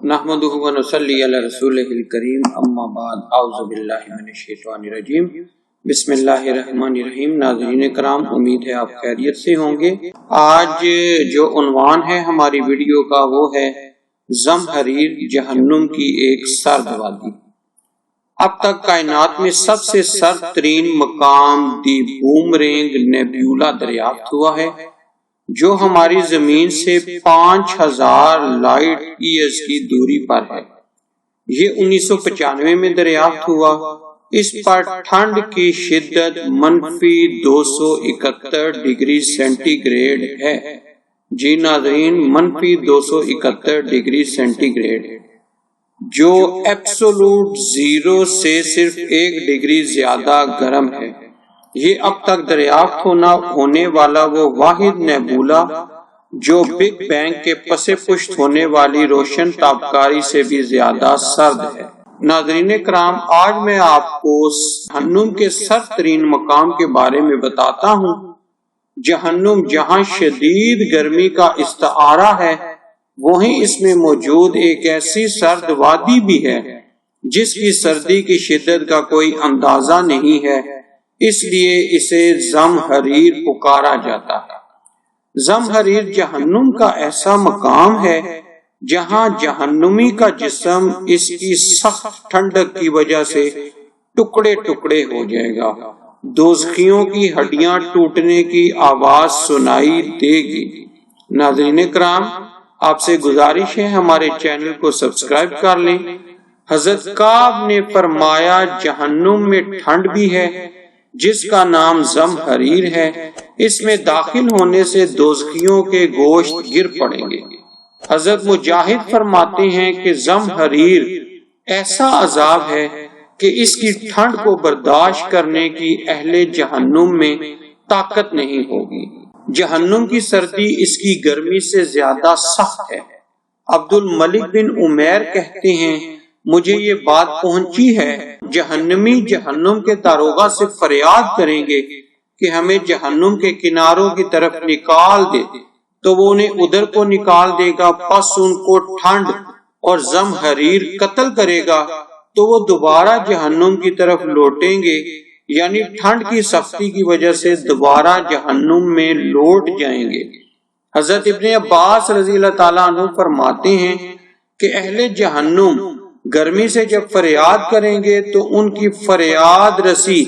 نحمدہ و نصلی علی رسولہ الکریم اما بعد اعوذ باللہ من الشیطان الرجیم بسم اللہ الرحمن الرحیم۔ ناظرین کرام، امید ہے آپ خیریت سے ہوں گے۔ آج جو عنوان ہے ہماری ویڈیو کا وہ ہے زمہریر، جہنم کی ایک سرد وادی۔ اب تک کائنات میں سب سے سرد ترین مقام دی بومرینگ نیبیولا دریافت ہوا ہے، جو ہماری زمین سے 5000 لائٹ ایئرز کی دوری پر ہے۔ یہ 1995 میں دریافت ہوا۔ اس پر ٹھنڈ کی شدت -271 ڈگری سینٹی گریڈ ہے۔ جی ناظرین، -271 ڈگری سینٹی گریڈ، جو ایبسولوٹ زیرو سے صرف 1 ڈگری زیادہ گرم ہے۔ یہ اب تک دریافت ہونے والا وہ واحد نیبولا جو بگ بینگ کے پس پشت ہونے والی روشن تابکاری سے بھی زیادہ سرد ہے۔ ناظرین کرام، آج میں آپ کو جہنم کے سرد ترین مقام کے بارے میں بتاتا ہوں۔ جہنم جہاں شدید گرمی کا استعارہ ہے، وہیں اس میں موجود ایک ایسی سرد وادی بھی ہے جس کی سردی کی شدت کا کوئی اندازہ نہیں ہے، اس لیے اسے زمہریر پکارا جاتا ہے۔ زمہریر جہنم کا ایسا مقام ہے جہاں جہنمی کا جسم اس کی سخت ٹھنڈک کی وجہ سے ٹکڑے ٹکڑے ہو جائے گا۔ دوزخیوں کی ہڈیاں ٹوٹنے کی آواز سنائی دے گی۔ ناظرین کرام، آپ سے گزارش ہے ہمارے چینل کو سبسکرائب کر لیں۔ حضرت کعب نے فرمایا، جہنم میں ٹھنڈ بھی ہے جس کا نام زمہریر ہے، اس میں داخل ہونے سے دوزخیوں کے گوشت گر پڑیں گے۔ حضرت مجاہد فرماتے ہیں کہ زمہریر ایسا عذاب ہے کہ اس کی ٹھنڈ کو برداشت کرنے کی اہل جہنم میں طاقت نہیں ہوگی۔ جہنم کی سردی اس کی گرمی سے زیادہ سخت ہے۔ عبد الملک بن عمیر کہتے ہیں، مجھے یہ بات پہنچی ہے، جہنمی جہنم کے داروغہ سے فریاد کریں گے کہ ہمیں جہنم کے کناروں کی طرف نکال دے، تو وہ انہیں ادھر کو نکال دے گا، پس ان کو ٹھنڈ اور زمہریر قتل کرے گا تو وہ دوبارہ جہنم کی طرف لوٹیں گے، یعنی ٹھنڈ کی سختی کی وجہ سے دوبارہ جہنم میں لوٹ جائیں گے۔ حضرت ابن عباس رضی اللہ تعالیٰ عنہ فرماتے ہیں کہ اہل جہنم گرمی سے جب فریاد کریں گے تو ان کی فریاد رسی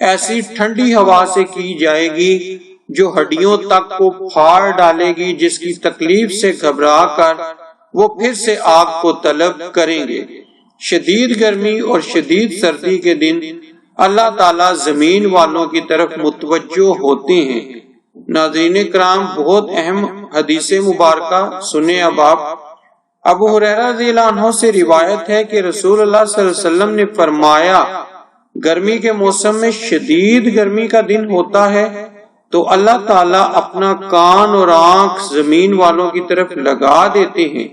ایسی ٹھنڈی ہوا سے کی جائے گی جو ہڈیوں تک کو پھاڑ ڈالے گی، جس کی تکلیف سے گھبرا کر وہ پھر سے آگ کو طلب کریں گے۔ شدید گرمی اور شدید سردی کے دن اللہ تعالیٰ زمین والوں کی طرف متوجہ ہوتے ہیں۔ ناظرین کرام، بہت اہم حدیث مبارکہ سنیں اب آپ۔ ابو ہریرہ رضی اللہ عنہ سے روایت ہے کہ رسول اللہ صلی اللہ علیہ وسلم نے فرمایا، گرمی کے موسم میں شدید گرمی کا دن ہوتا ہے تو اللہ تعالیٰ اپنا کان اور آنکھ زمین والوں کی طرف لگا دیتے ہیں۔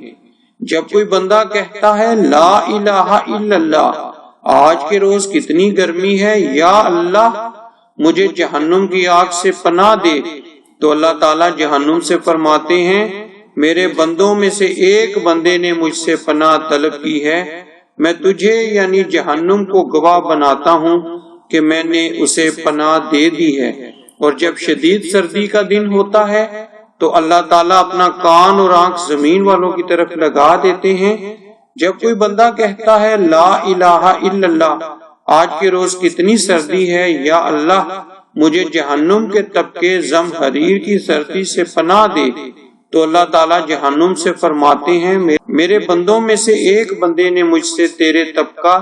جب کوئی بندہ کہتا ہے لا الہ الا اللہ، آج کے روز کتنی گرمی ہے، یا اللہ مجھے جہنم کی آگ سے پناہ دے، تو اللہ تعالیٰ جہنم سے فرماتے ہیں، میرے بندوں میں سے ایک بندے نے مجھ سے پناہ طلب کی ہے، میں تجھے یعنی جہنم کو گواہ بناتا ہوں کہ میں نے اسے پناہ دے دی ہے۔ اور جب شدید سردی کا دن ہوتا ہے تو اللہ تعالیٰ اپنا کان اور آنکھ زمین والوں کی طرف لگا دیتے ہیں۔ جب کوئی بندہ کہتا ہے لا الہ الا اللہ، آج کے روز کتنی سردی ہے، یا اللہ مجھے جہنم کے طبقے زمہریر کی سردی سے پناہ دے، تو اللہ تعالیٰ جہنم سے فرماتے ہیں، میرے بندوں میں سے ایک بندے نے مجھ سے تیرے طبقہ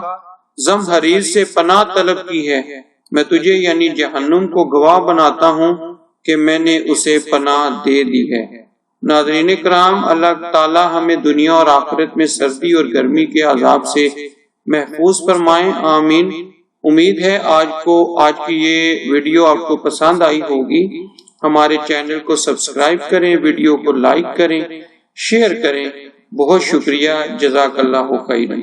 زمہریر سے پناہ طلب کی ہے، میں تجھے یعنی جہنم کو گواہ بناتا ہوں کہ میں نے اسے پناہ دے دی ہے۔ ناظرین کرام، اللہ تعالیٰ ہمیں دنیا اور آخرت میں سردی اور گرمی کے عذاب سے محفوظ فرمائیں، آمین۔ امید ہے آج کی یہ ویڈیو آپ کو پسند آئی ہوگی۔ ہمارے چینل کو سبسکرائب کریں، ویڈیو کو لائک کریں، شیئر کریں۔ بہت شکریہ، جزاک اللہ خیرا۔